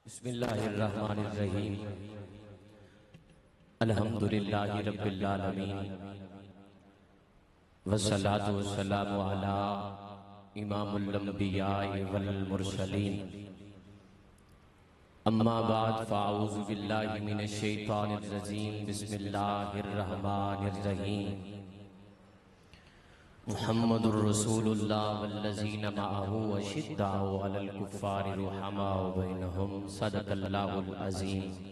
بسم اللہ الرحمن الرحیم الحمدللہ رب العالمین والصلاة والسلام علی امام الانبیاء والمرسلین اما بعد فاعوذ باللہ من الشیطان الرجیم بسم اللہ الرحمن الرحیم محمد الرسول اللہ والذین معه اشداء علی الکفار رحماء بینہم صدق اللہ العظیم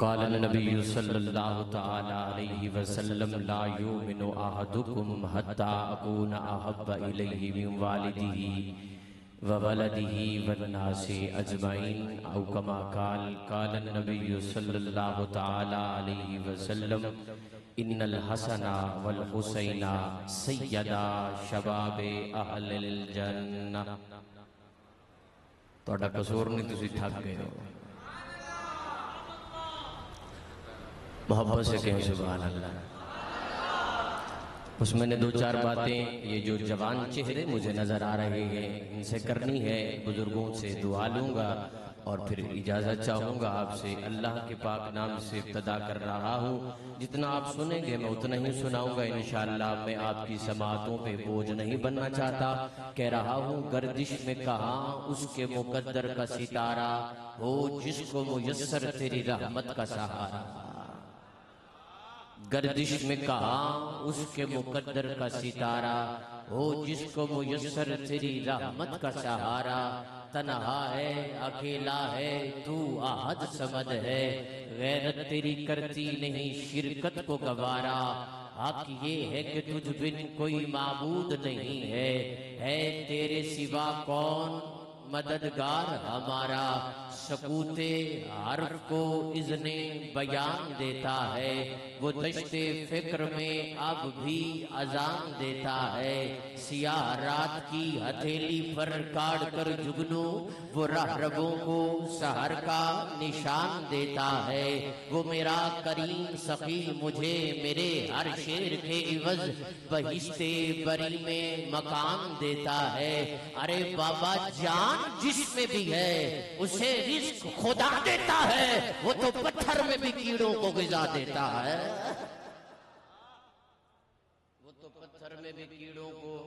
قال النبی صلی اللہ تعالی علیہ وسلم لا یؤمن احدکم حتی اکون احب الیہ من والدہ وولدہ والناس اجمعین او کما قال النبی صلی اللہ تعالی علیہ وسلم ان الحسن والحسین سیدا شباب اہل الجنہ۔ توڑا قصور نہیں تسی تھک گئے ہو، محبت سے کہیں سبحان اللہ۔ اس میں نے دو چار باتیں یہ جو جوان چہرے مجھے نظر آ رہے ہیں ان سے کرنی ہے، بزرگوں سے دعا لوں گا اور پھر اجازت چاہوں گا آپ سے۔ اللہ کے پاک نام سے ابتدا کر رہا ہوں، جتنا آپ سنیں گے میں اتنا ہی سناؤں گا انشاءاللہ۔ میں آپ کی سماعتوں پہ بوجھ نہیں بننا چاہتا، کہہ رہا ہوں گردش میں کہاں اس کے مقدر کا ستارہ ہو جس کو میسر تیری رحمت کا سہارا۔ گردش میں کہاں اس کے مقدر کا ستارہ ہو جس کو میسر تیری رحمت کا سہارا۔ تنہا ہے اکیلا ہے تو احد صمد ہے، غیرت تیری کرتی نہیں شرکت کو گوارا۔ حق یہ ہے کہ تجھ بن کوئی معبود نہیں ہے تیرے سوا کون مددگار ہمارا۔ سکوت حرف کو اذن بیان دیتا ہے، وہ دشت فکر میں اب بھی اذان دیتا ہے۔ سیاہ رات کی ہتھیلی پر کاڑ کر جگنو وہ راہ ربوں کو سحر کا نشان دیتا ہے۔ وہ میرا کریم سخی مجھے میرے ہر شیر کے عوض بہشت بری میں مقام دیتا ہے۔ ارے بابا جان جس میں بھی ہے اسے رزق خدا دیتا ہے، وہ تو پتھر میں بھی کیڑوں کو غذا دیتا ہے، وہ تو پتھر میں بھی کیڑوں کو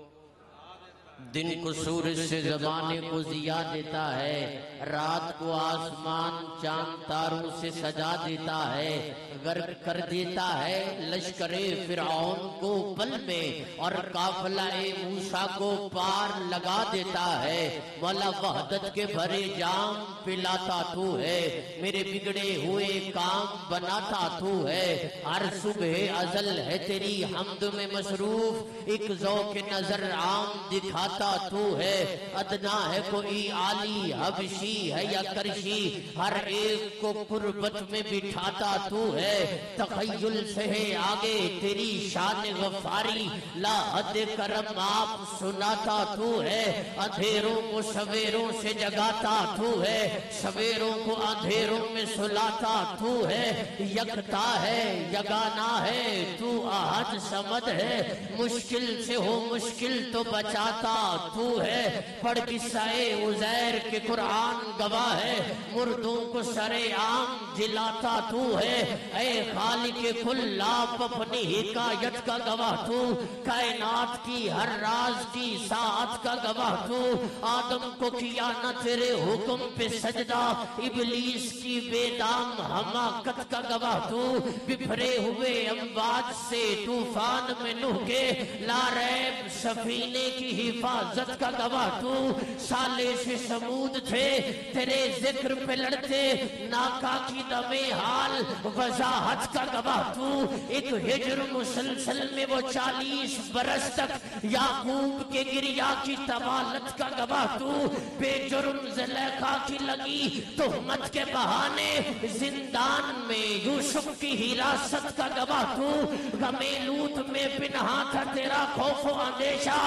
دن کو سورج سے زمانے کو ضیاء دیتا ہے، رات کو آسمان چاند تاروں سے سجا دیتا ہے، غرق کر دیتا ہے لشکر فرعون کو پل میں اور قافلہ موسیٰ کو پار لگا دیتا ہے۔ مولا وحدت کے بھرے جام پلاتا تو ہے، میرے بگڑے ہوئے کام بناتا تو ہے۔ ہر صبح ازل ہے تیری حمد میں مصروف، ایک ذوق نظر عام دکھاتا تو ہے۔ ادنا ہے کوئی عالی حبشی ہے یا کرشی، ہر ایک کو قربت میں بٹھاتا تو ہے۔ تخیل سے ہے آگے تیری شان غفاری، لا حد کرم آپ سناتا تو ہے۔ اندھیروں کو سویروں سے جگاتا تو ہے، سویروں کو اندھیروں میں سلاتا تو ہے۔ یکتا ہے یگانا ہے تو احد صمد ہے، مشکل سے ہو مشکل تو بچاتا تو ہے۔ پڑھ قصہ عزیر کے قرآن گواہ ہے، مردوں کو سر عام جلاتا تو ہے۔ اے خالق کل آپ اپنی حکایت کا گواہ تو، کائنات کی ہر راز کی ساعت کا گواہ تو۔ آدم کو کیا نہ تیرے حکم پہ سجدہ، ابلیس کی بے دام حماقت کا گواہ تو۔ بپھرے ہوئے امواج سے طوفان میں نوح کے لا ریب سفینے کی حفاظت کا گواہ تو۔ سالے سے سمود تھے تیرے ذکر پہ لڑتے، ناکا کی دم حال وضاحت کا گواہ تو۔ ایک ہجر مسلسل میں وہ 40 برس تک یعقوب کے گریا کی طوالت کا گواہ تو۔ بے جرم زلیخا کی لگی تہمت کے بہانے، زندان میں یوسف کی حراست کا گواہ تو۔ غم لوط میں پنہاں تھا تیرا خوف و اندیشہ،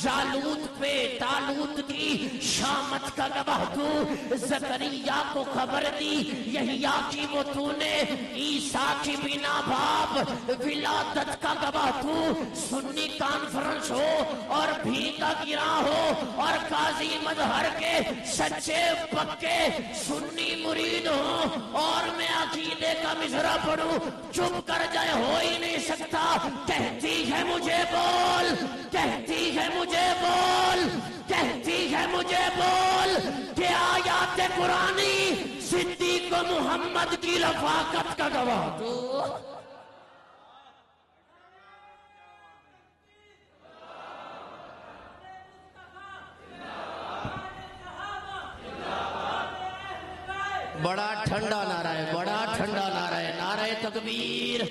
جالوت جالوت پہ طالوت کی شامت کا گواہ تو، زکریا کو خبر دی یحییٰ کی وہ تو نے، عیسیٰ کی بنا باپ ولادت کا گواہ تو، سنی کانفرنس ہو اور بھیگا گرا ہو اور قاضی مظہر کے سچے پکے سنی مرید ہوں اور میں عقیدے کا مصرع پڑھوں، چپ کر جائے ہو ہی نہیں سکتا۔ کہتی ہے مجھے بول، کہتی ہے مجھے بول، کہتی ہے مجھے بول کہ آیات قرآنی صدیق و محمد کی رفاقت کا گواہ تو۔ بڑا ٹھنڈا نعرہ ہے، بڑا ٹھنڈا نعرہ ہے، نعرہ تکبیر۔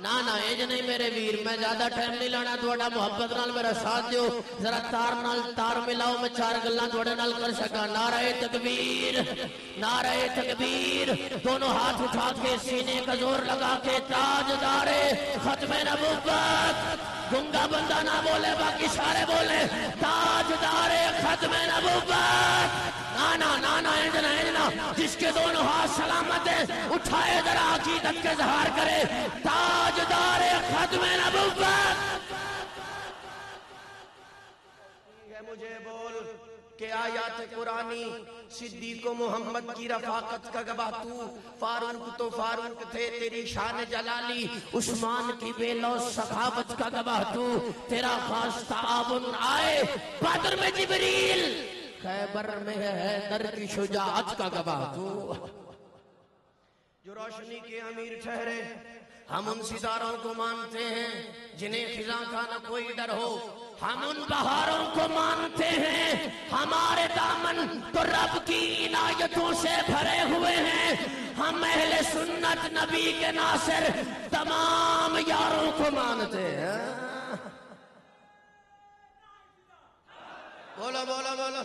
نا اج نہیں میرے ویر، میں زیادہ ٹائم نہیں لانا، تھوڑا محبت نال میرا ساتھ دیو، ذرا تار نال تار ملاؤ، میں چار گلاں تھوڑے نال کر سکا۔ نعرہ تکبیر، نعرہ تکبیر، دونوں ہاتھ اٹھا کے سینے کا زور لگا کے تاجدار ختم نبوت، گنگا بندہ نہ بولے باقی سارے بولے، تاجدار ختم نبوت۔ نانا نانا ایجنا ایجنا، جس کے دونوں ہاتھ سلامت ہیں اٹھائے ذرا عقیدت کے اظہار کرے، تاجدار ختم نبوت۔ مجھے بول کہ آیات قرآنی صدیق و محمد کی رفاقت کا گواہ تو، فاروق تو فاروق تھے تیری شان جلالی، عثمان کی بے لوث سخاوت کا گواہ تو، تیرا خاص تعاون آئے بدر میں جبریل، خیبر میں ہے حیدر کی شجاعت کا گواہ تو، جو روشنی کے امیر ٹھہرے ہم ان ستاروں کو مانتے ہیں جنہیں خزاں کا نہ کوئی ڈر ہو، ہم ان بہاروں کو مانتے ہیں ہمارے دامن تو رب کی عنایتوں سے بھرے ہوئے ہیں، ہم اہل سنت نبی کے ناصر تمام یاروں کو مانتے ہیں۔ بولو بولو بولو،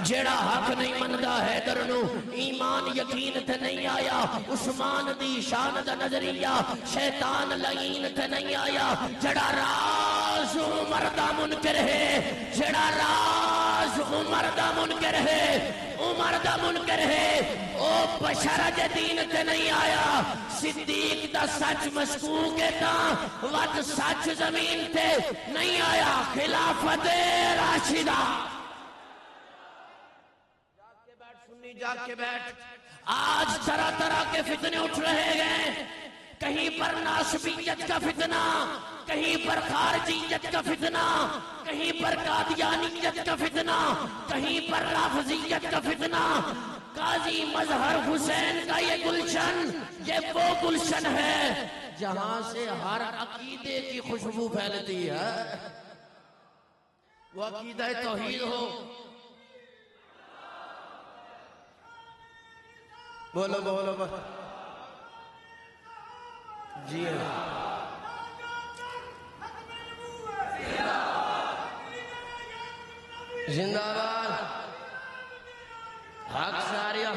جیڑا حق نہیں مندا حیدر نو ایمان یقین تے نہیں آیا، عثمان دی شان دا نظریہ شیطان لعین تے نہیں آیا، جیڑا راز عمر دا منکر ہے، جیڑا راز عمر دا منکر ہے، عمر دا منکر ہے، او بشر دے دین تے نہیں آیا، صدیق دا سچ مشکوک ہے تاں ود سچ زمین تے نہیں آیا، خلافت راشدہ۔ جاگ کے بیٹھ، آج طرح طرح کے فتنے اٹھ رہے ہیں، کہیں پر ناسبیت کا فتنہ، کہیں پر خارجیت کا فتنہ، کہیں پر قادیانیت کا فتنہ، کہیں پر رافضیت کا فتنہ۔ قاضی مظہر حسین کا یہ گلشن، یہ وہ گلشن ہے جہاں سے ہر عقیدے کی خوشبو پھیلتی ہے، وہ عقیدہ توحید ہو، بولو بولو بولو جی زندہ باد حق ساریہ،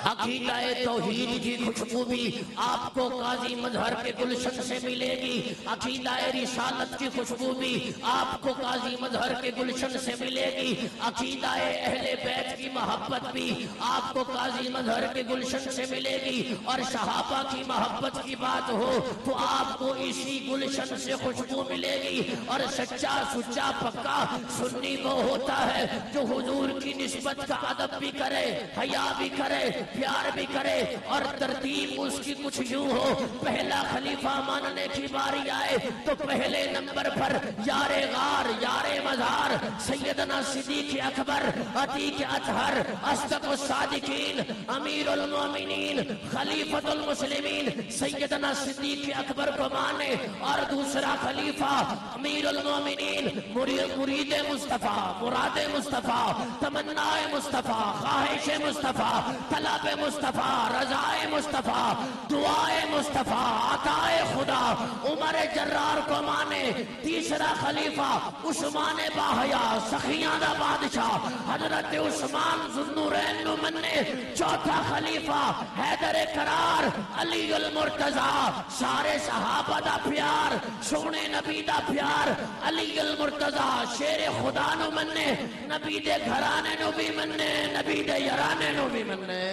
عقیدہ توحید کی خوشبو بھی آپ کو قاضی مظہر کے گلشن سے ملے گی، عقیدہ رسالت کی خوشبو بھی آپ کو قاضی مظہر کے گلشن سے ملے گی، عقیدہ اہل بیت کی محبت بھی آپ کو قاضی مظہر کے گلشن سے ملے گی، اور صحابہ کی محبت کی بات ہو تو آپ کو اسی گلشن سے خوشبو ملے گی، اور سچا سچا پکا سنی وہ ہوتا ہے جو حضور کی نسبت کا ادب بھی کرے، حیا بھی کرے، پیار بھی کرے، اور ترتیب اس کی کچھ یوں ہو، پہلا خلیفہ ماننے کی باری آئے تو پہلے نمبر پر یار غار یار مزار سیدنا صدیق اکبر عتیق اطہر اصدق الصادقین امیر المومنین خلیفۃ المسلمین سیدنا صدیق اکبر کو مانے، اور دوسرا خلیفہ امیر المومنین مرید مصطفیٰ، مراد مصطفیٰ، تمنا مصطفیٰ، خواہش مصطفیٰ، طلب مصطفیٰ، رضائے مصطفیٰ، دعائے مصطفیٰ، عطائے خدا، عمر جرار کو مانے، تیسرا خلیفہ عثمان باہیا سخیاں دا بادشاہ حضرت عثمان ذوالنورین نو مننے چوتھا خلیفہ حیدر کرار علی المرتضیٰ سارے صحابہ دا پیار سونے نبی دا پیار علی المرتضیٰ شیر خدا نو مننے نبی دے گھرانے نو بھی مننے نبی دے یارانے نو بھی مننے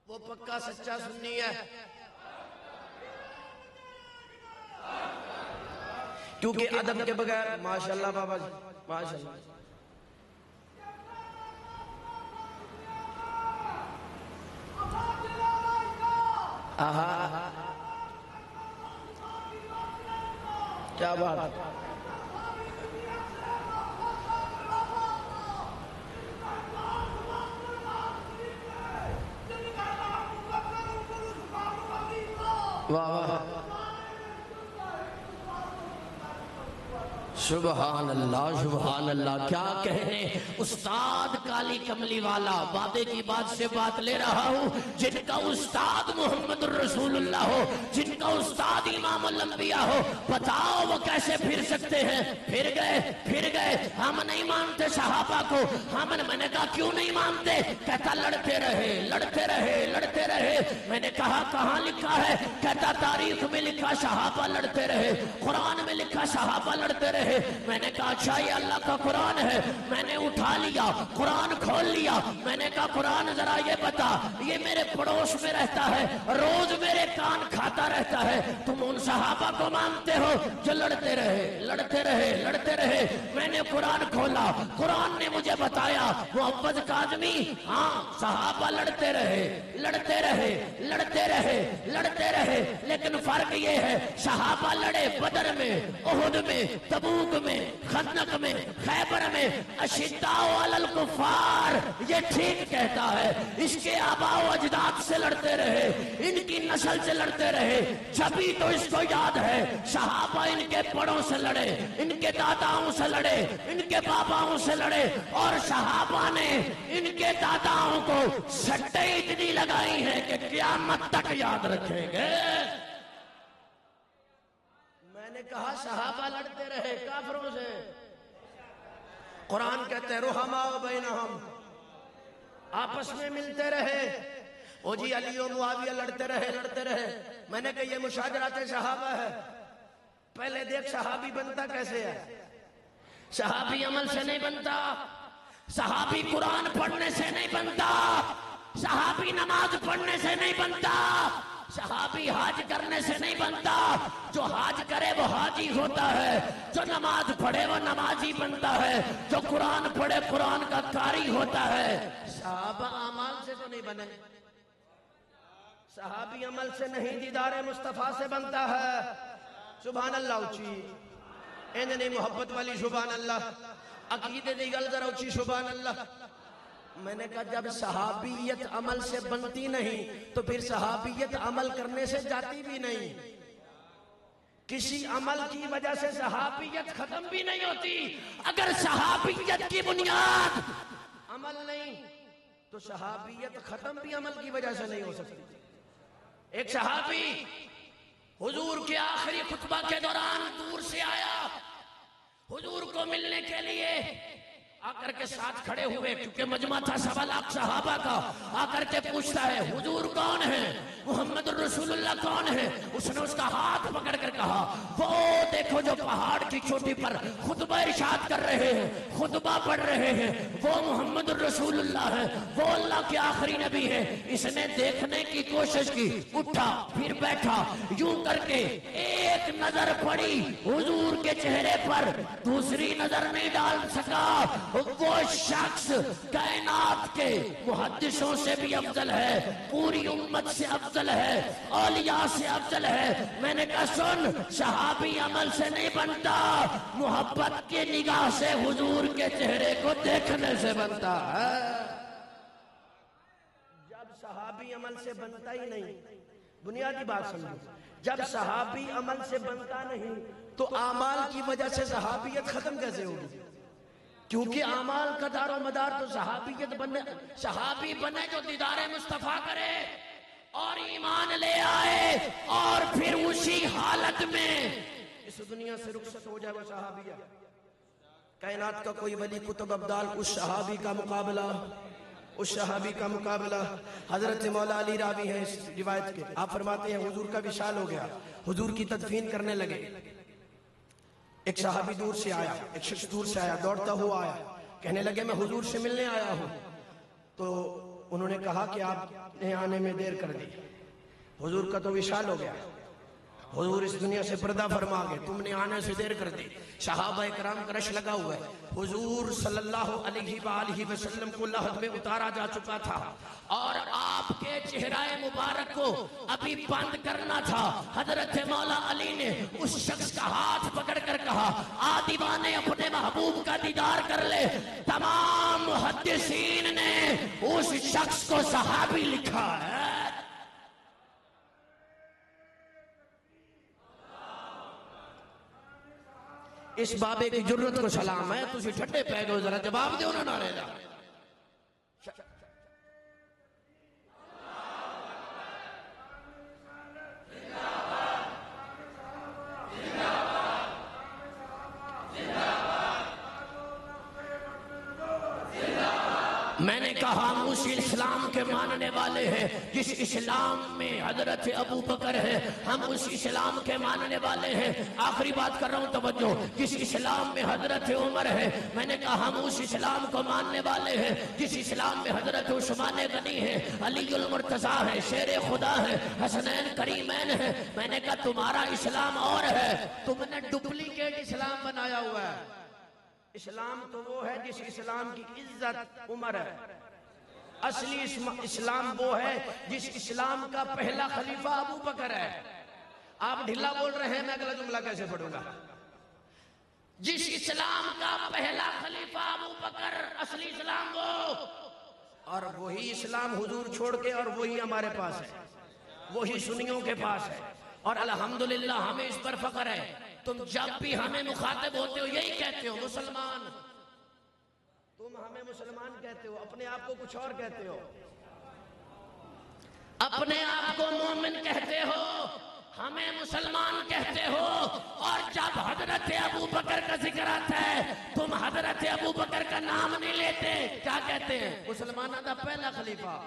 وہ پکا سچا سنی ہے کیونکہ ادب کے بغیر ماشاءاللہ بابا جی ماشاءاللہ آہا کیا بات واہ واہ سبحان اللہ کیا کہنے استاد کالی کملی والا وعدے کی بات سے بات لے رہا ہوں جن کا استاد محمد الرسول اللہ ہو جن کا استاد امام الانبیاء ہو بتاؤ وہ کیسے پھر سکتے ہیں پھر گئے ہم نہیں مانتے صحابہ کو میں نے کہا کیوں نہیں مانتے کہتا لڑتے رہے میں نے کہا کہاں لکھا ہے کہتا تاریخ میں لکھا صحابہ لڑتے رہے قرآن میں لکھا صحابہ لڑتے رہے میں نے کہا اچھا یہ اللہ کا قرآن ہے میں نے اٹھا لیا قرآن کھول لیا میں نے کہا قرآن ذرا یہ بتا یہ میرے پڑوس میں رہتا ہے روز میرے کان کھاتا رہتا ہے تم ان صحابہ کو مانتے ہو جو لڑتے رہے میں نے قرآن کھولا قرآن نے مجھے بتایا محمد کاظمی ہاں صحابہ لڑتے رہے لیکن فرق یہ ہے صحابہ لڑے بدر میں احد میں تبوک میں خندق میں خیبر میں اشداء علی الکفار یہ ٹھیک کہتا ہے اس کے آباء و اجداد سے لڑتے رہے ان کی نسل سے لڑتے رہے جبھی تو اس کو یاد ہے صحابہ ان کے بڑوں سے لڑے ان کے داداؤں سے لڑے ان کے باباؤں سے لڑے اور صحابہ نے ان کے داداؤں کو سٹیں اتنی لگائی ہیں کہ قیامت تک یاد رکھیں گے میں نے کہا صحابہ لڑتے رہے کافروں سے قرآن کہتے ہیں رحماء بینہم آپس میں ملتے رہے او جی علی و معاویہ لڑتے رہے میں نے کہا یہ مشاجرات صحابہ ہے پہلے دیکھ صحابی بنتا کیسے ہے صحابی عمل سے نہیں بنتا صحابی قرآن پڑھنے سے نہیں بنتا صحابی نماز پڑھنے سے نہیں بنتا صحابی حاج کرنے سے نہیں بنتا جو حاج کرے وہ حاجی ہوتا ہے جو نماز پڑھے وہ نمازی بنتا ہے جو قرآن پڑھے قرآن کا قاری ہوتا ہے صحابہ اعمال سے تو نہیں بنے صحابی عمل سے نہیں دیدار مصطفیٰ سے بنتا ہے سبحان اللہ اچھی نہیں محبت والی سبحان اللہ عقیدے دی گل ذرا اچھی سبحان اللہ میں نے کہا جب صحابیت عمل سے بنتی نہیں تو پھر صحابیت عمل کرنے سے جاتی بھی نہیں کسی عمل کی وجہ سے صحابیت ختم بھی نہیں ہوتی اگر صحابیت کی بنیاد عمل نہیں تو صحابیت ختم بھی عمل کی وجہ سے نہیں ہو سکتی ایک صحابی حضور کے آخری خطبہ کے دوران دور سے آیا حضور کو ملنے کے لیے آ کر کے ساتھ کھڑے ہوئے کیونکہ مجمع تھا 1.25 لاکھ صحابہ کا آ کر کے پوچھتا ہے حضور کون ہے محمد الرسول اللہ کون ہے اس نے اس کا ہاتھ پکڑ کر کہا وہ دیکھو جو پہاڑ کی چوٹی پر خطبہ ارشاد کر رہے ہیں خطبہ پڑھ رہے ہیں وہ محمد الرسول اللہ ہے وہ اللہ کے آخری نبی ہے اس نے دیکھنے کی کوشش کی اٹھا پھر بیٹھا یوں کر کے ایک نظر پڑی حضور کے چہرے پر دوسری نظر نہیں ڈال سکا وہ شخص کائنات کے محدثوں سے بھی افضل ہے پوری امت سے افضل ہے اولیاء سے افضل ہے میں نے کہا سن صحابی عمل سے نہیں بنتا محبت کی نگاہ سے حضور کے چہرے کو دیکھنے سے بنتا ہے جب صحابی عمل سے بنتا ہی نہیں بنیادی بات سمجھو جب صحابی عمل سے بنتا نہیں تو اعمال کی وجہ سے صحابیت ختم کیسے ہوگی کیونکہ اعمال کا دار و مدار تو صحابیت بنے صحابی بنے جو دیدار مصطفیٰ کرے اور ایمان لے آئے اور پھر اسی حالت میں اس دنیا سے رخصت ہو جائے وہ صحابی ہے. کائنات کا کوئی ولی کتب ابدال اس صحابی کا مقابلہ، اس صحابی کا مقابلہ. حضرت مولا علی راوی ہیں اس روایت کے. آپ فرماتے ہیں حضور کا وصال ہو گیا، حضور کی تدفین کرنے لگے. ایک صحابی دور سے آیا، ایک شخص دور سے آیا، دوڑتا ہوا آیا، کہنے لگے میں حضور سے ملنے آیا ہوں. تو انہوں نے کہا کہ آپ نے آنے میں دیر کر دی، حضور کا تو وصال ہو گیا، حضور اس دنیا سے پردہ فرما گئے، تم نے آنے سے دیر کر دی. صحابہ کرام کا رش لگا ہوا ہے. حضور صلی اللہ علیہ وآلہ وسلم کو لحد میں اتارا جا چکا تھا اور آپ کے چہرہ مبارک کو ابھی بند کرنا تھا. حضرت مولا علی نے اس شخص کا ہاتھ پکڑ کر کہا آ دیوانے اپنے محبوب کا دیدار کر لے. تمام محدثین نے اس شخص کو صحابی لکھا ہے. اس بابے کی جرت کو سلام ہے. تسی ٹھڈے پہ گئے، ذرا جواب دے انہوں نعرے دا. میں نے کہا ہم اس اسلام کے ماننے والے ہیں جس اسلام میں حضرت ابو بکر ہے، ہم اس اسلام کے ماننے والے ہیں. آخری بات کر رہا ہوں، توجہ. جس اسلام میں حضرت عمر ہے، میں نے کہا ہم اس اسلام کو ماننے والے ہیں جس اسلام میں حضرت عثمان غنی ہے، علی المرتضیٰ ہے، شیر خدا ہے، حسنین کریمین ہے. میں نے کہا تمہارا اسلام اور ہے، تم نے ڈپلیکیٹ اسلام بنایا ہوا ہے. اسلام تو وہ ہے جس اسلام کی عزت عمر ہے. اصلی اسلام وہ ہے جس اسلام کا پہلا خلیفہ ابو بکر ہے. آپ ڈھلا بول رہے ہیں، میں اگلا جملہ کیسے پڑھوں گا؟ جس اسلام کا پہلا خلیفہ ابو بکر، اصلی اسلام وہ، اور وہی اسلام حضور چھوڑ کے اور وہی ہمارے پاس ہے، وہی سنیوں کے پاس ہے. اور الحمدللہ ہمیں اس پر فخر ہے. تم جب بھی ہمیں مخاطب ہوتے ہو یہی کہتے ہو مسلمان. تم ہمیں مسلمان کہتے ہو، اپنے آپ کو کچھ اور کہتے ہو. اپنے آپ کو مومن کہتے ہو، ہمیں مسلمان کہتے ہو. اور جب حضرت ابو بکر کا ذکر آتا ہے تم حضرت ابو بکر کا نام نہیں لیتے. کیا کہتے ہیں؟ مسلمانوں کا پہلا خلیفہ.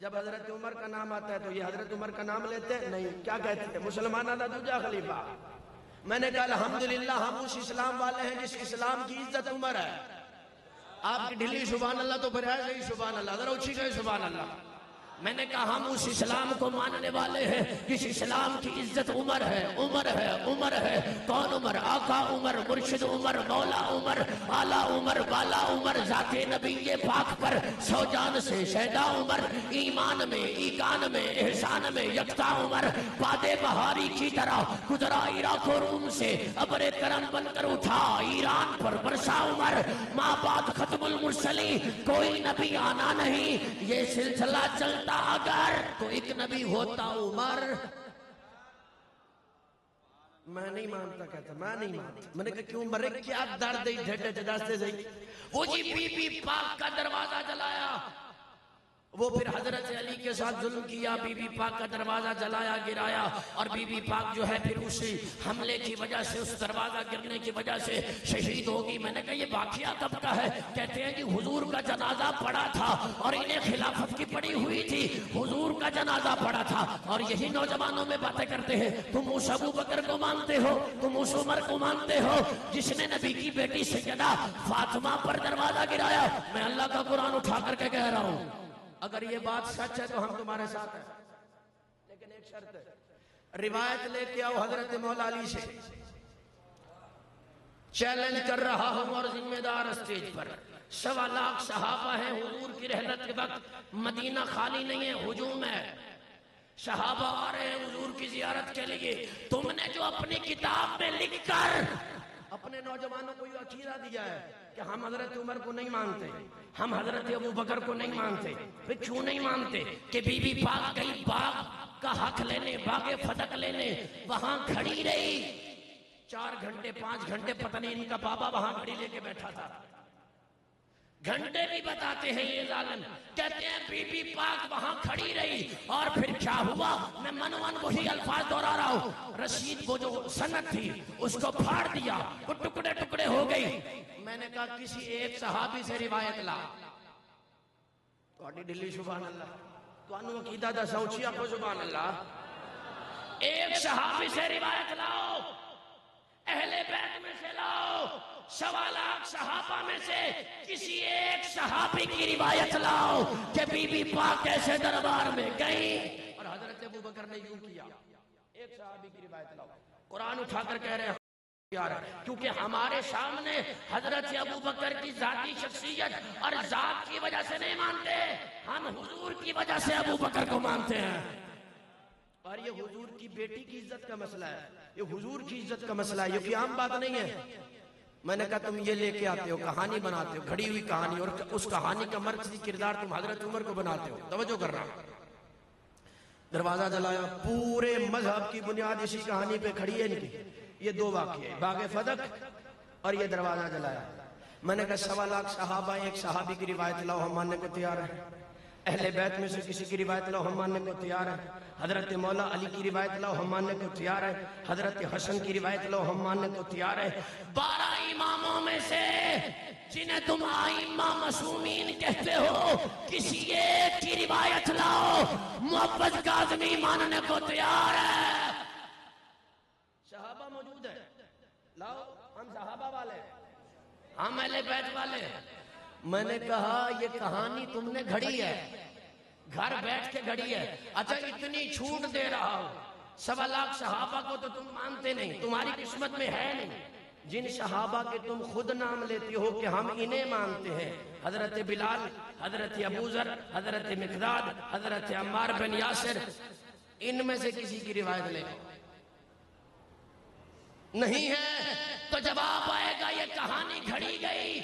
جب حضرت عمر کا نام آتا ہے تو یہ حضرت عمر کا نام لیتے ہیں؟ نہیں. کیا کہتے ہیں؟ مسلمانوں کا دوجا خلیفہ. میں نے کہا الحمدللہ ہم اس اسلام والے ہیں جس اسلام کی عزت عمر ہے. آپ کی ڈھلی سبحان اللہ تو پھر ہے صحیح سبحان اللہ، ذرا اچھی گئے سبحان اللہ. میں نے کہا ہم اس اسلام کو ماننے والے ہیں جس اسلام کی عزت عمر ہے. عمر ہے، عمر ہے. کون عمر؟ آقا عمر، مرشد عمر، مولا عمر، اعلیٰ عمر، بالا عمر، ذات نبی پاک پر سو جان سے شہدا عمر، ایمان میں، ایقان میں، احسان میں یکتا عمر، باد بہاری کی طرح گزرا عراق و روم سے، ابر کرم بن کر اٹھا ایران پر برسا عمر. ماں بعد ختم المرسلین، کوئی نبی آنا نہیں. یہ سلسلہ چلتا اگر تو ایک نبی ہوتا عمر. میں نہیں مانتا، کہتا میں نہیں مانتا. میں نے کہا کیوں مرے؟ کیا درد ہی ڈھٹے جداستے سے. وہ جی بی بی پاک کا دروازہ جلایا، وہ پھر حضرت علی کے ساتھ ظلم کیا، بی بی پاک کا دروازہ جلایا، گرایا. اور بی بی پاک جو ہے پھر اسی حملے کی وجہ سے، اس دروازہ گرنے کی وجہ سے شہید ہوگی. میں نے کہا یہ واقعہ کب کا ہے؟ کہتے ہیں کہ حضور کا جنازہ پڑا تھا اور انہیں خلافت کی پڑی ہوئی تھی. حضور کا جنازہ پڑا تھا اور یہی نوجوانوں میں باتیں کرتے ہیں تم اس ابو بکر کو مانتے ہو، تم اس عمر کو مانتے ہو جس نے نبی کی بیٹی سیدہ فاطمہ پر دروازہ گرایا. میں اللہ کا قرآن اٹھا کر کے کہہ رہا ہوں اگر یہ بات سچ ہے تو ہم تمہارے ساتھ ہیں، لیکن ایک شرط ہے. روایت لے کے آؤ حضرت مولا علی سے. چیلنج کر رہا ہوں اور ذمہ دار اسٹیج پر. 1.25 لاکھ صحابہ ہیں. حضور کی رحلت کے وقت مدینہ خالی نہیں ہے، ہجوم ہے. صحابہ آ رہے ہیں حضور کی زیارت کے لیے. تم نے جو اپنی کتاب میں لکھ کر اپنے نوجوانوں کو یہ عقیدہ دیا ہے کہ ہم حضرت عمر کو نہیں مانتے، ہم حضرت ابو بکر کو نہیں مانتے. پھر کیوں نہیں مانتے؟ کہ بی بی پاک کئی باغ کا حق لینے، باغ فتق لینے وہاں کھڑی رہی. 4 گھنٹے 5 گھنٹے پتہ نہیں ان کا بابا وہاں گھڑی لے کے بیٹھا تھا. گھنٹے بھی بتاتے ہیں یہ ظالم. کہتے ہیں بی بی پاک وہاں کھڑی رہی اور پھر کیا ہوا. میں منوان وہی الفاظ دہرا رہا ہوں. رشید وہ جو سند تھی اس کو پھاڑ دیا, وہ ٹکڑے ٹکڑے ہو گئی. میں نے کہا کسی ایک صحابی سے روایت لا. ڈلی سبحان اللہ, تو انو عقیدہ دا سوچی آپ کو سبحان اللہ. ایک صحابی سے روایت لاؤ, اہل بیت میں سے لاؤ, 1.25 لاکھ صحابہ میں سے کسی ایک صحابی کی روایت لاؤ کہ بی بی پاک کیسے دربار میں گئی اور حضرت ابو بکر نے یوں کیا. ایک صحابی کی روایت لاؤ. قرآن اٹھا کر کہہ رہے ہیں کیونکہ ہمارے سامنے حضرت ابو بکر کی ذاتی شخصیت اور ذات کی وجہ سے نہیں مانتے, ہم حضور کی وجہ سے ابو بکر کو مانتے ہیں. اور یہ حضور کی بیٹی کی عزت کا مسئلہ ہے, یہ حضور کی عزت کا مسئلہ ہے, یہ کوئی عام بات نہیں ہے. میں نے کہا تم یہ لے کے آتے ہو, کہانی بناتے ہو, گھڑی ہوئی کہانی, اور اس کہانی کا مرکزی کردار تم حضرت عمر کو بناتے ہو. توجہ کر رہا ہوں. دروازہ جلایا, پورے مذہب کی بنیاد اسی کہانی پہ کھڑی ہے ان کی. یہ 2 واقعے, باغ فدق اور یہ دروازہ جلایا. میں نے کہا 1.25 لاکھ صحابہ, ایک صحابی کی روایت لاؤ, ہم ماننے کو تیار ہیں. اہل بیت میں سے کسی کی روایت لاؤ, ہم ماننے کو تیار ہیں. حضرت مولا علی کی روایت لاؤ, ہم ماننے کو تیار ہیں. حضرت حسن کی روایت لاؤ, ہم ماننے کو تیار ہیں. 12 اماموں میں سے جنہیں تم ائمہ معصومین کہتے ہو, کسی ایک کی روایت لاؤ, محفوظ کاظمی ماننے کو تیار ہے. صحابہ موجود ہے, لاؤ, ہم صحابہ والے, ہم اہل بیت والے. میں نے کہا یہ کہانی تم نے گھڑی ہے, گھر بیٹھ کے گھڑی ہے. اچھا اتنی چھوٹ دے رہا ہوں, 1.25 لاکھ صحابہ کو تو تم مانتے نہیں, تمہاری قسمت میں ہے نہیں. جن صحابہ کے تم خود نام لیتے ہو کہ ہم انہیں مانتے ہیں, حضرت بلال, حضرت ابو ذر, حضرت مقداد, حضرت عمار بن یاسر, ان میں سے کسی کی روایت لے نہیں ہے تو جواب آئے گا یہ کہانی گھڑی گئی.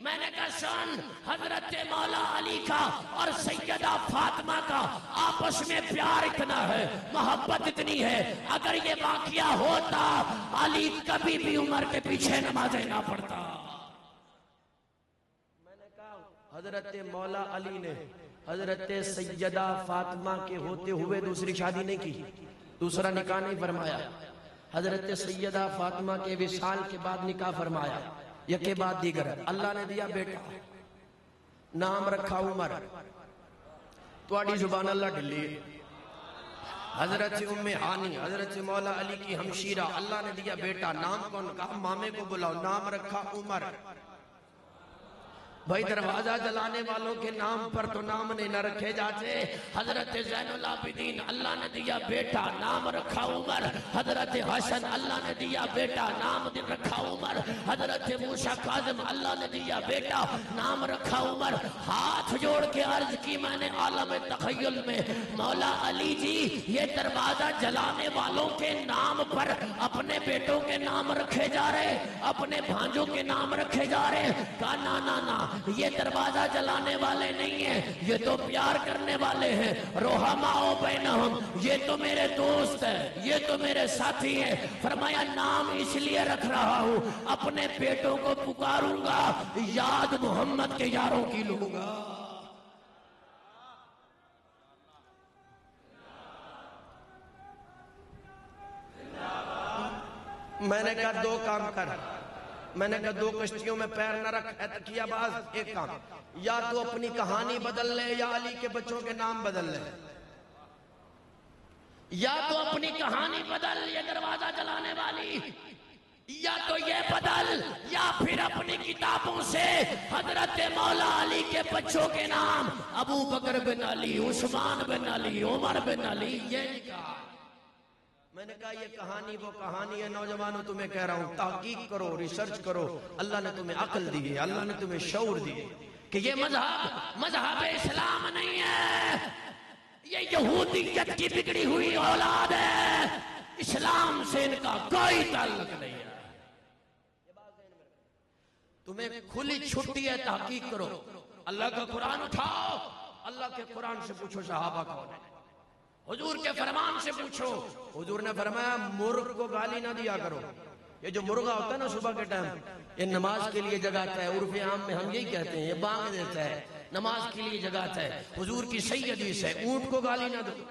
میں نے کہا سن, حضرت مولا علی کا اور سیدہ فاطمہ کا آپس میں پیار اتنا ہے, محبت اتنی ہے, اگر یہ واقعہ ہوتا علی کبھی بھی عمر کے پیچھے نمازیں نہ پڑھتا. میں نے کہا حضرت مولا علی نے حضرت سیدہ فاطمہ کے ہوتے ہوئے دوسری شادی نہیں کی, دوسرا نکاح نہیں فرمایا. حضرت سیدہ فاطمہ کے وصال کے بعد نکاح فرمایا, یکے بعد دیگر. اللہ نے دیا بیٹا, نام رکھا عمر. تواڈی زبان اللہ ڈلی. حضرت ام ہانی, حضرت مولا علی کی ہمشیرہ, اللہ نے دیا بیٹا, نام کون کہا, مامے کو بلاؤ, نام رکھا عمر. بھائی دروازہ جلانے والوں کے نام پر تو نام نہیں نہ رکھے جاتے. حضرت زین العابدین, اللہ نے دیا بیٹا, نام رکھا عمر. حضرت حسن, اللہ نے دیا بیٹا, نام رکھا عمر. حضرت موسیٰ کاظم, اللہ نے دیا بیٹا, نام رکھا عمر. ہاتھ جوڑ کے عرض کی میں نے عالم تخیل میں, مولا علی جی یہ دروازہ جلانے والوں کے نام پر اپنے بیٹوں کے نام رکھے جا رہے, اپنے بھانجوں کے نام رکھے جا رہے. کہا نا نا نا, یہ دروازہ جلانے والے نہیں ہیں, یہ تو پیار کرنے والے ہیں. رحماء بینہم, یہ تو میرے دوست ہیں, یہ تو میرے ساتھی ہیں. فرمایا نام اس لیے رکھ رہا ہوں, اپنے بیٹوں کو پکاروں گا, یاد محمد کے یاروں کی لوں گا. میں نے کہا 2 کام کر, میں نے کہا 2 کشتیوں میں پیر نہ رکھ, کیا باز. ایک کام, یا تو اپنی کہانی بدل لے یا علی کے بچوں کے نام بدل لے, یا تو اپنی کہانی بدل یہ دروازہ جلانے والی, یا تو یہ بدل, یا پھر اپنی کتابوں سے حضرت مولا علی کے بچوں کے نام ابو بکر بن علی, عثمان بن علی, عمر بن علی, یہ نکال. میں نے کہا یہ کہانی وہ کہانی ہے. نوجوانوں تمہیں کہہ رہا ہوں, تحقیق کرو, ریسرچ کرو. اللہ نے تمہیں عقل دی ہے, اللہ نے تمہیں شعور دی ہے کہ یہ مذہب اسلام نہیں ہے, یہ یہودیت کی بگڑی ہوئی اولاد ہے, اسلام سے ان کا کوئی تعلق نہیں ہے. تمہیں کھلی چھٹی ہے, تحقیق کرو. اللہ کا قرآن اٹھاؤ, اللہ کے قرآن سے پوچھو صحابہ کون ہے, حضور کے فرمان سے پوچھو. حضور نے فرمایا مرغ کو گالی نہ دیا کرو, یہ جو مرغا ہوتا ہے نا صبح کے ٹائم، یہ نماز کے لیے جگاتا ہے، عرف عام میں ہم یہی کہتے ہیں، یہ بانگ دیتا ہے، نماز کے لیے جگاتا ہے۔ حضور کی صحیح حدیث ہے، اونٹ کو گالی نہ دو،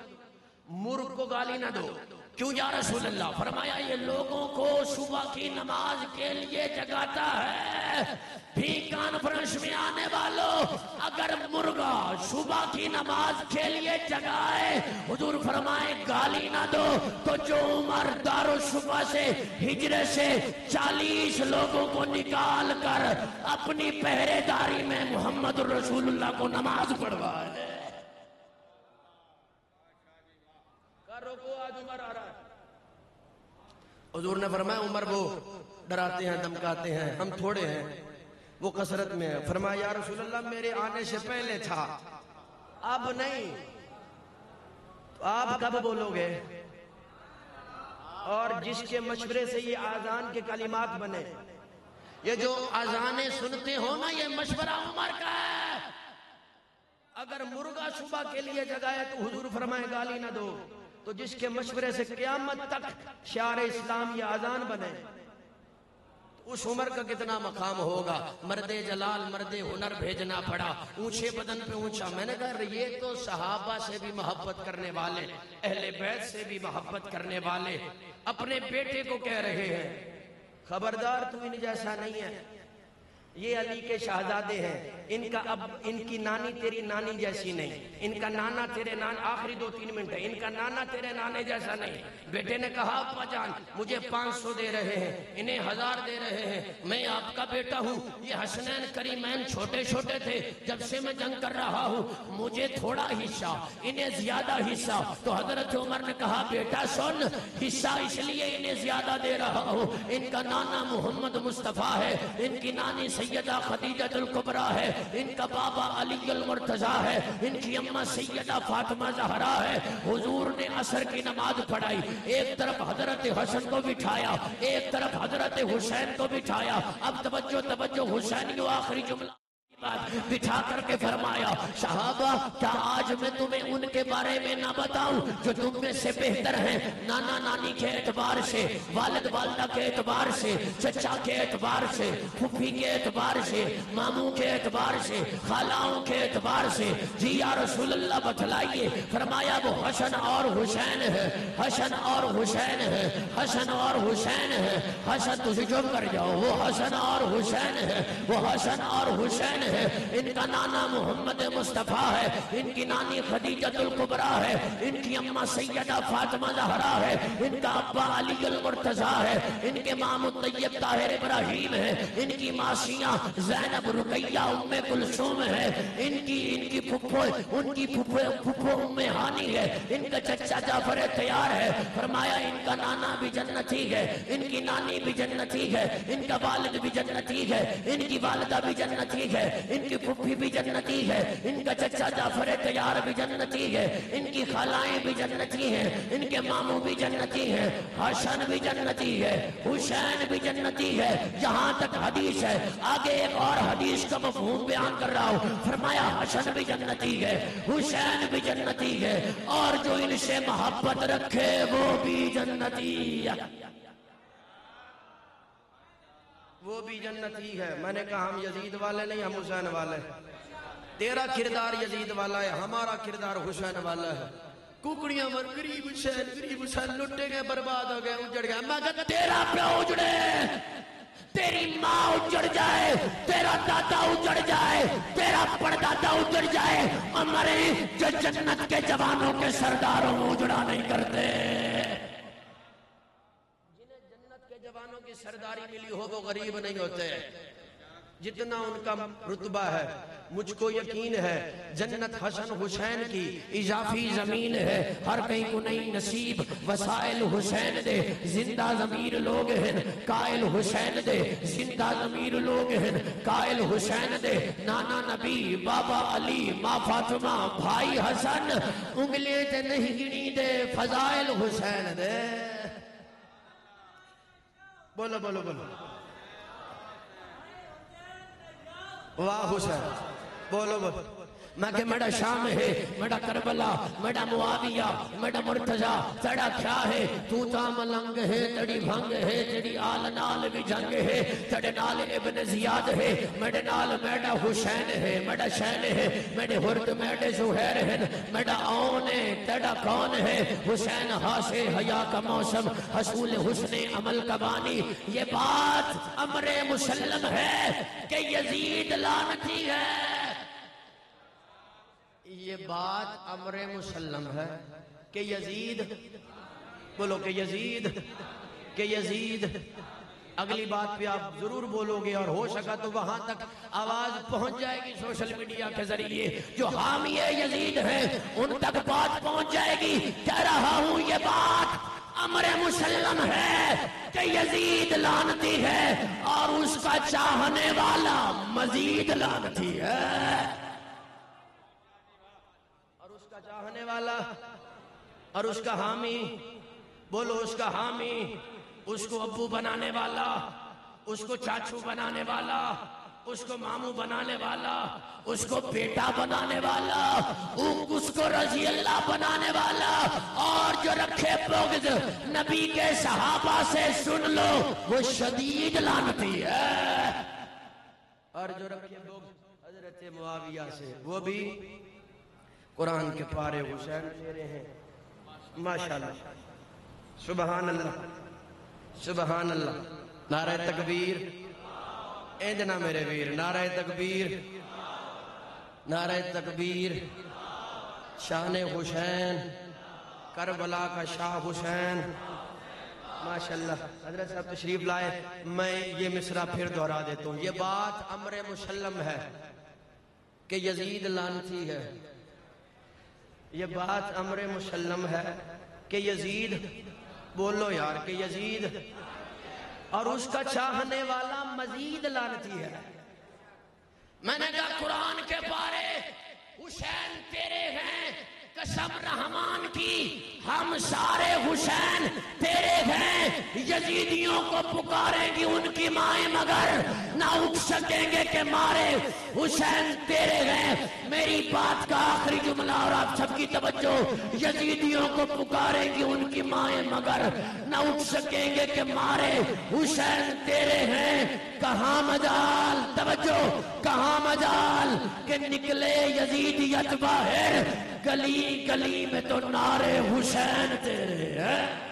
مرغ کو گالی نہ دو۔ کیوں یا رسول اللہ؟ فرمایا یہ لوگوں کو صبح کی نماز کے لیے جگاتا ہے۔ بھی کانفرنس میں آنے والوں، اگر مرغا صبح کی نماز کے لیے جگائے، حضور فرمائے گالی نہ دو، تو جو عمر دارالشفا سے ہجرے سے 40 لوگوں کو نکال کر اپنی پہرے داری میں محمد رسول اللہ کو نماز پڑھوائے۔ روکو، آج عمر آ رہا ہے۔ حضور نے فرمایا عمر وہ ڈراتے ہیں، دمکاتے ہیں، ہم تھوڑے ہیں، وہ کثرت میں ہے۔ فرمایا یا رسول اللہ میرے آنے سے پہلے تھا، اب نہیں، تو آپ کب بولو گے؟ اور جس کے مشورے سے یہ آذان کے کلمات بنے، یہ جو اذانیں سنتے ہو نا، یہ مشورہ عمر کا ہے۔ اگر مرغا صبح کے لیے جگائے تو حضور فرمائے گالی نہ دو، تو جس کے مشورے سے قیامت تک شعار اسلام یا اذان بنے، اس عمر کا کتنا مقام ہوگا۔ مرد جلال مرد ہنر بھیجنا پڑا، اونچے بدن پہ اونچا۔ میں نے کہا یہ تو صحابہ سے بھی محبت کرنے والے، اہل بیت سے بھی محبت کرنے والے اپنے بیٹے کو کہہ رہے ہیں خبردار تو ان جیسا نہیں ہے، یہ علی کے شہزادے ہیں، ان کی نانی تیری نانی جیسی نہیں، ان کا نانا تیرے آخری 2-3 منٹ ہے، ان کا نانا تیرے نانے جیسا نہیں۔ بیٹے نے کہا ابا جان مجھے 500 دے رہے ہیں، انہیں 1000 دے رہے ہیں، میں آپ کا بیٹا ہوں، یہ حسنین کریمین چھوٹے چھوٹے تھے جب سے میں جنگ کر رہا ہوں، مجھے تھوڑا حصہ انہیں زیادہ حصہ۔ تو حضرت عمر نے کہا بیٹا سن، حصہ اس لیے انہیں زیادہ دے رہا ہوں، ان کا نانا محمد مصطفیٰ ہے، ان کی نانی سیدہ خدیجہ الکبریٰ ہے، ان کا بابا علی المرتضیٰ ہے، ان کی اماں سیدہ فاطمہ زہرا ہے۔ حضور نے عصر کی نماز پڑھائی، ایک طرف حضرت حسن کو بٹھایا، ایک طرف حضرت حسین کو بٹھایا۔ اب توجہ حسین جو آخری جملہ بٹھا کر کے فرمایا صحابہ کیا آج میں تمہیں ان کے بارے میں نہ بتاؤں جو تم میں سے بہتر ہیں، نانا نانی کے اعتبار سے، والد والدہ کے اعتبار سے، چچا کے اعتبار سے، پھوپھی کے اعتبار سے، ماموں کے اعتبار سے، خالاؤں کے اعتبار سے۔ جی یا رسول اللہ بتلائیے۔ فرمایا وہ حسن اور حسین ہے، حسن اور حسین ہے، حسن اور حسین ہے۔ حسن تجھے چپ کر جاؤ، وہ حسن اور حسین ہے، وہ حسن اور حسین ہے۔ ان کا نانا محمد مصطفیٰ ہے، ان کی نانی خدیجہ الکبریٰ ہے، ان کی اماں سیدہ فاطمہ زہرا ہے، ان کا ابا علی المرتضیٰ ہے، ان کے مام الطیب طاہر ابراہیم ہے، ان کی ماسیاں زینب رقیہ ام کلثوم ہے، ان کی پھپھو ام ہانی ہے، ان کا چچا جعفر تیار ہے۔ فرمایا ان کا نانا بھی جنتی ہے، ان کی نانی بھی جنتی ہے، ان کا والد بھی جنتی ہے، ان کی والدہ بھی جنتی ہے، ان کی پھپھی بھی جنتی ہے، ان کا چچا جعفر تیار بھی جنتی ہے، ان کی خالائیں بھی جنتی ہیں، ان کے ماموں بھی جنتی ہیں، حسن بھی جنتی ہے، حسین بھی جنتی ہے۔ یہاں تک حدیث ہے، آگے ایک اور حدیث کا مفہوم بیان کر رہا ہوں۔ فرمایا حسن بھی جنتی ہے، حسین بھی جنتی ہے، اور جو ان سے محبت رکھے وہ بھی جنتی ہے، وہ بھی جنتی ہے۔ میں نے کہا ہم یزید والے نہیں، ہم حسین والے ہیں۔ تیرا کردار یزید والا ہے، ہمارا کردار حسین والا ہے۔ ککڑیاں مر غریب حسین لٹے گئے، برباد ہو گئے، اجڑ گئے۔ میں کہتا تیرا پیو اجڑے، تیری ماں اجڑ جائے، تیرا دادا اجڑ جائے، تیرا پردادا اجڑ جائے، ہمارے جو جنت کے جوانوں کے سرداروں اجڑا نہیں کرتے۔ جوانوں کی سرداری ملی ہو وہ غریب نہیں ہوتے، جتنا ان کا رتبہ ہے۔ مجھ کو یقین ہے جنت حسن حسین کی اضافی زمین ہے، ہر کہیں کو نہیں نصیب وسائل حسین دے، زندہ ضمیر لوگ ہیں قائل حسین دے، زندہ ضمیر لوگ ہیں قائل حسین دے۔ نانا نبی، بابا علی، ماں فاطمہ، بھائی حسن، انگلے تے نہیں گنی دے فضائل حسین دے۔ بولو بولو بولو، واہ حسین، بولو بولو۔ میں کہ میرا شام ہے میرا کربلا میرا معاویہ میرا مرتضی تیرا کیا ہے تو تا ملنگ ہے تیری بھنگ ہے تیری آل نال بھی جنگ ہے تیرے نال ابن زیاد ہے میرے نال میرا حسین ہے میرا شین ہے میرے ہرد میرے زہیر ہے میرا آن ہے تیرا کون ہے حسین حاصل حیا کا موسم حصول حسن عمل کا بانی یہ بات امر مسلم ہے کہ یزید لعنتی ہے یہ بات امر مسلم ہے کہ یزید بولو کہ یزید اگلی بات پہ آپ ضرور بولو گے اور ہو سکا تو وہاں تک آواز پہنچ جائے گی سوشل میڈیا کے ذریعے جو حامی یزید ہیں ان تک بات پہنچ جائے گی کہہ رہا ہوں یہ بات امر مسلم ہے کہ یزید لعنتی ہے اور اس کا چاہنے والا مزید لعنتی ہے اور اس کا چاہنے والا اور اس کا حامی بولو اس کا حامی اس کو ابو بنانے والا اس کو چاچو بنانے والا اس کو مامو بنانے والا اس کو بیٹا بنانے والا اس کو رضی اللہ بنانے والا اور جو رکھے بغض نبی کے صحابہ سے سن لو وہ شدید لعنتی ہے اور جو رکھے بغض حضرت معاویہ سے وہ بھی قرآن کے پارے حسین تیرے ہیں ماشاءاللہ سبحان اللہ سبحان اللہ نعرہ تکبیر ایندنا میرے ویر نعرہ تکبیر نعرہ تکبیر شان حسین کربلا کا شاہ حسین ماشاءاللہ حضرت صاحب تشریف لائے میں یہ مصرع پھر دہرا دیتا ہوں یہ بات امر مسلم ہے کہ یزید لعنتی ہے یہ بات امر مسلم ہے کہ یزید بولو یار کہ یزید اور اس کا چاہنے والا مزید لعنتی ہے میں نے کہا قرآن کے پارے حسین تیرے ہیں قسم رحمان کی ہم سارے حسین تیرے ہیں یزیدیوں کو پکاریں گی ان کی مائیں مگر نہ اٹھ سکیں گے کہ مارے حسین تیرے ہیں میری بات کا آخری جملہ اور آپ سب کی توجہ یزیدیوں کو پکاریں گی ان کی مائیں مگر نہ اٹھ سکیں گے کہ مارے حسین تیرے ہیں کہاں مجال توجہ کہاں مجال کہ نکلے یزیدیت باہر گلی گلی میں تو نعرے حسین تیرے ہیں